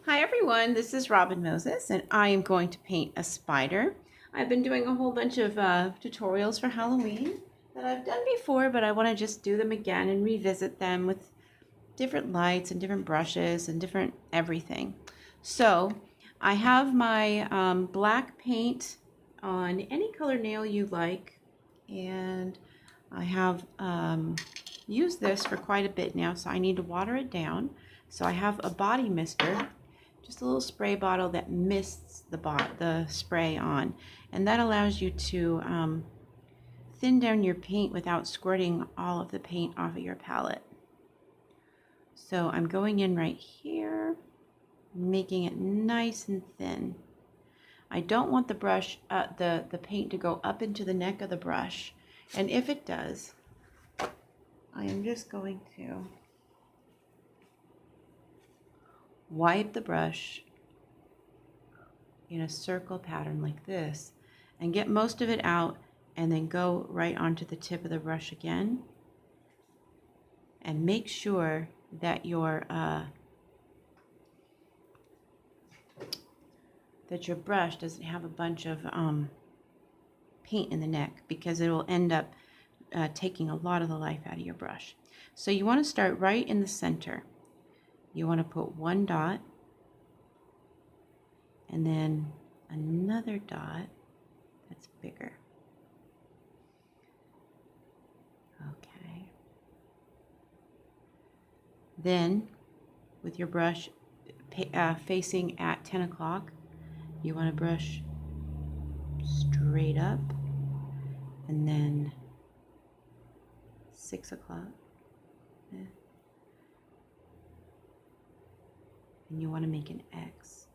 Hi everyone, this is Robin Moses and I am going to paint a spider. I've been doing a whole bunch of tutorials for Halloween that I've done before, but I want to just do them again and revisit them with different lights and different brushes and different everything. So I have my black paint on any color nail you like, and I have used this for quite a bit now, so I need to water it down. So I have a body mister, just a little spray bottle that mists the spray on, and that allows you to thin down your paint without squirting all of the paint off of your palette. So I'm going in right here, making it nice and thin. I don't want the brush, the paint to go up into the neck of the brush, and if it does, I am just going to wipe the brush in a circle pattern like this and get most of it out, and then go right onto the tip of the brush again and make sure that your brush doesn't have a bunch of paint in the neck, because it will end up taking a lot of the life out of your brush. So you want to start right in the center. You want to put one dot and then another dot that's bigger. Okay. Then with your brush facing at 10 o'clock, you want to brush straight up, and then 6 o'clock. And you want to make an X.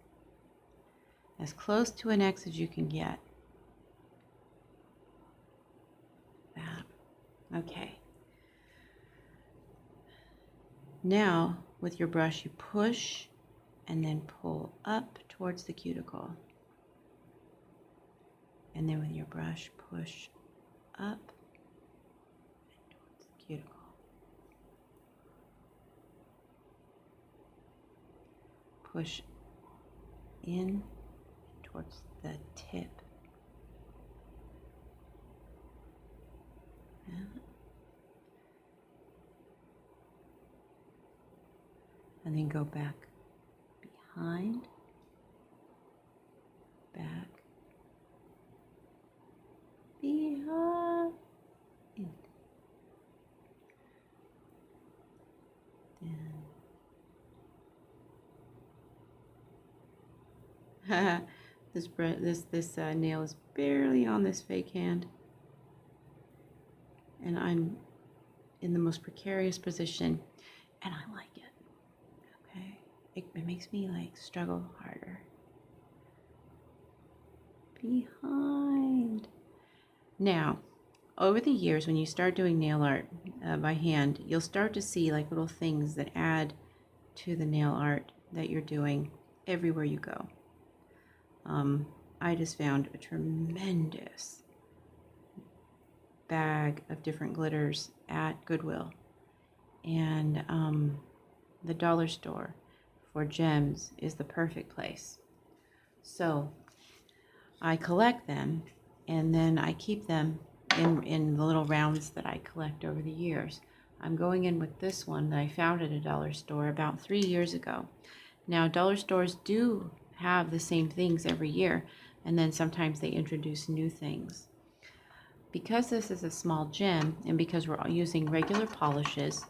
As close to an X as you can get. That. Okay. Now, with your brush, you push and then pull up towards the cuticle. And then with your brush, push up and towards the cuticle. Push in towards the tip. And then go back behind, back, behind, then this nail is barely on this fake hand, and I'm in the most precarious position, and I like it. Okay, it makes me like struggle harder. Behind. Now, over the years, when you start doing nail art by hand, you'll start to see like little things that add to the nail art that you're doing everywhere you go. I just found a tremendous bag of different glitters at Goodwill, and the dollar store for gems is the perfect place. So I collect them, and then I keep them in the little rounds that I collect over the years. I'm going in with this one that I found at a dollar store about 3 years ago. Now, dollar stores do have the same things every year, and then sometimes they introduce new things. Because this is a small gem, and because we're using regular polishes,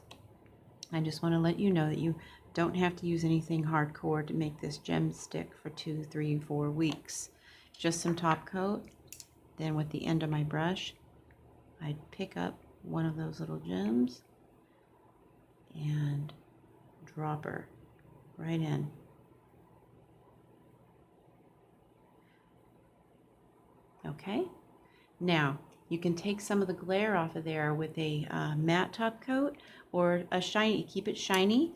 I just want to let you know that you don't have to use anything hardcore to make this gem stick for 2, 3, 4 weeks. Just some top coat. Then with the end of my brush, I'd pick up one of those little gems and drop her right in. Okay, now you can take some of the glare off of there with a matte top coat, or a shiny, keep it shiny,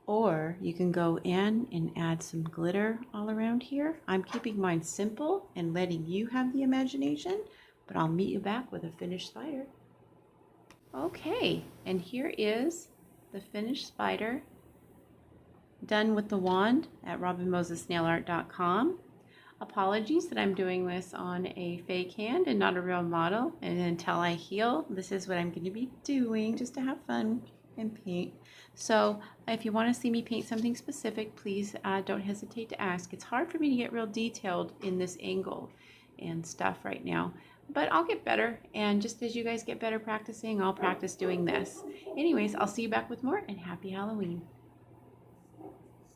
or you can go in and add some glitter all around here. I'm keeping mine simple and letting you have the imagination, but I'll meet you back with a finished spider. Okay, and here is the finished spider. done with the wand at robinmosesnailart.com. Apologies that I'm doing this on a fake hand and not a real model, and until I heal, this is what I'm going to be doing just to have fun and paint. So if you want to see me paint something specific, please don't hesitate to ask. It's hard for me to get real detailed in this angle and stuff right now, but I'll get better, and just as you guys get better practicing, I'll practice doing this. Anyways, I'll see you back with more, and happy Halloween.